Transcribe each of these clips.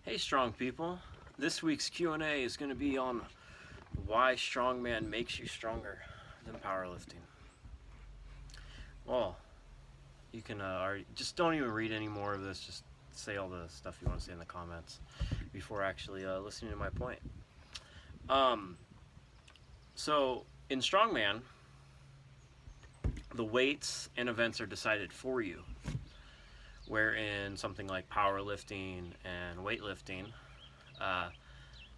Hey strong people, this week's Q&A is going to be on why strongman makes you stronger than powerlifting. Well, you can just don't even read any more of this, just say all the stuff you want to say in the comments before actually listening to my point. Um, so in strongman, the weights and events are decided for you, where in something like powerlifting and weightlifting,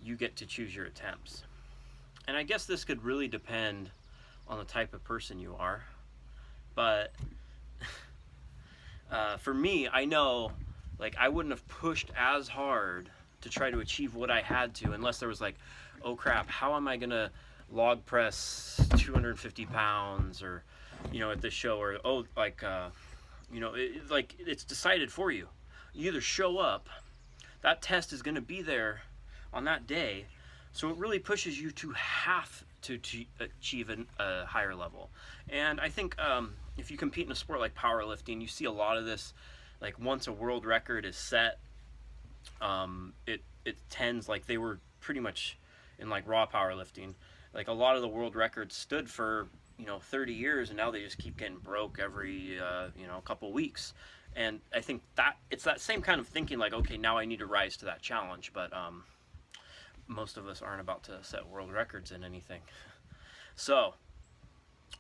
you get to choose your attempts. And I guess this could really depend on the type of person you are. But for me, I know, like, I wouldn't have pushed as hard to try to achieve what I had to unless there was like, oh crap, how am I gonna log press 250 pounds, or at this show, or it's decided for you. You either show up, that test is going to be there on that day, so it really pushes you to have to achieve a higher level. And I think if you compete in a sport like powerlifting, you see a lot of this. Like, once a world record is set, it tends, like, they were pretty much in like raw powerlifting, like a lot of the world records stood for 30 years, and now they just keep getting broke every couple weeks. And I think that it's that same kind of thinking, like, okay, now I need to rise to that challenge. But most of us aren't about to set world records in anything. So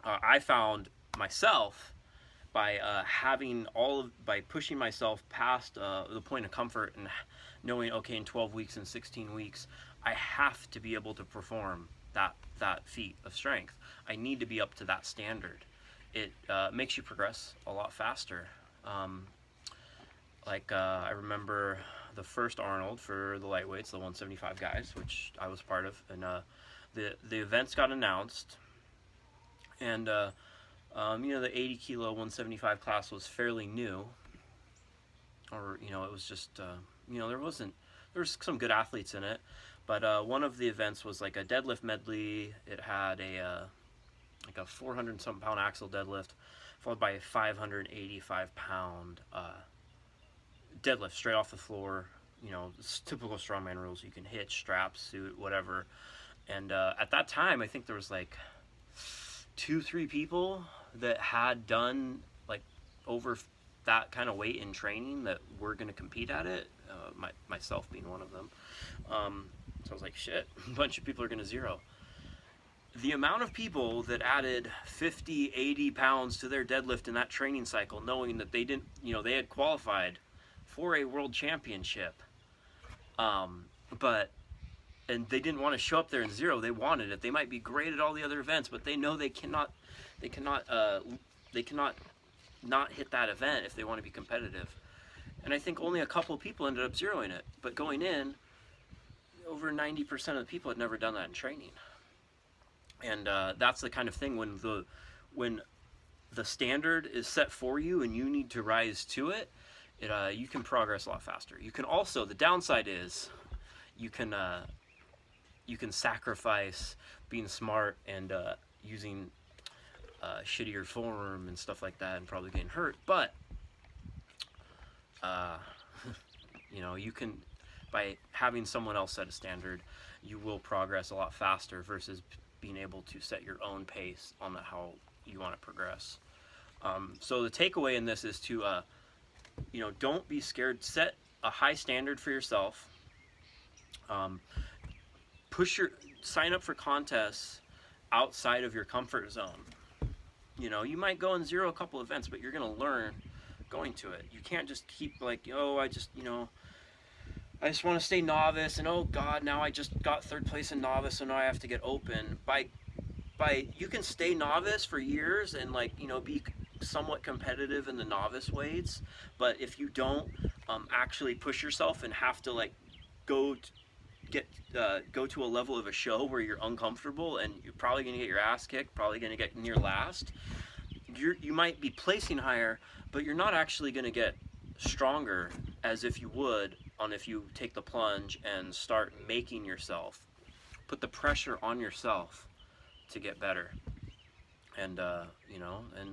I found myself by by pushing myself past the point of comfort and knowing, okay, in 12 weeks and 16 weeks, I have to be able to perform that feat of strength. I need to be up to that standard. It makes you progress a lot faster. I remember the first Arnold for the lightweights, the 175 guys, which I was part of, and the events got announced, and the 80 kilo 175 class was fairly new, or it was just there was some good athletes in it, but one of the events was like a deadlift medley. It had a 400 some pound axle deadlift, followed by a 585 pound deadlift straight off the floor. It's typical strongman rules. You can hitch, strap, suit, whatever. And at that time, I think there was like 2-3 people that had done like over that kind of weight in training that were going to compete at it. Myself being one of them. So I was like, shit, a bunch of people are going to zero. The amount of people that added 50, 80 pounds to their deadlift in that training cycle, knowing that they didn't, they had qualified for a world championship, and they didn't want to show up there and zero. They wanted it. They might be great at all the other events, but they know they cannot not hit that event if they want to be competitive. And I think only a couple of people ended up zeroing it. But going in, over 90% of the people had never done that in training. And that's the kind of thing when the standard is set for you and you need to rise to it, you can progress a lot faster. You can also, the downside is, you can sacrifice being smart and using shittier form and stuff like that, and probably getting hurt. But you can, by having someone else set a standard, you will progress a lot faster versus being able to set your own pace on how you want to progress. So the takeaway in this is to don't be scared. Set a high standard for yourself. Sign up for contests outside of your comfort zone. You might go and zero a couple events, but you're going to learn going to it. You can't just keep like, I just want to stay novice, and oh god, now I just got third place in novice, so now I have to get open. By you can stay novice for years and be somewhat competitive in the novice weights, but if you don't actually push yourself and have to go to a level of a show where you're uncomfortable and you're probably going to get your ass kicked, probably going to get near last, you might be placing higher, but you're not actually going to get stronger as if you would if you take the plunge and start making yourself put the pressure on yourself to get better, and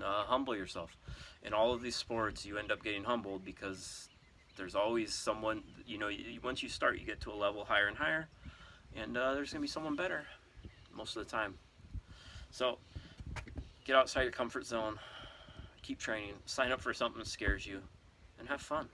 humble yourself. In all of these sports, you end up getting humbled because There's always someone, you know, once you start, you get to a level higher and higher, and there's going to be someone better most of the time. So get outside your comfort zone, keep training, sign up for something that scares you, and have fun.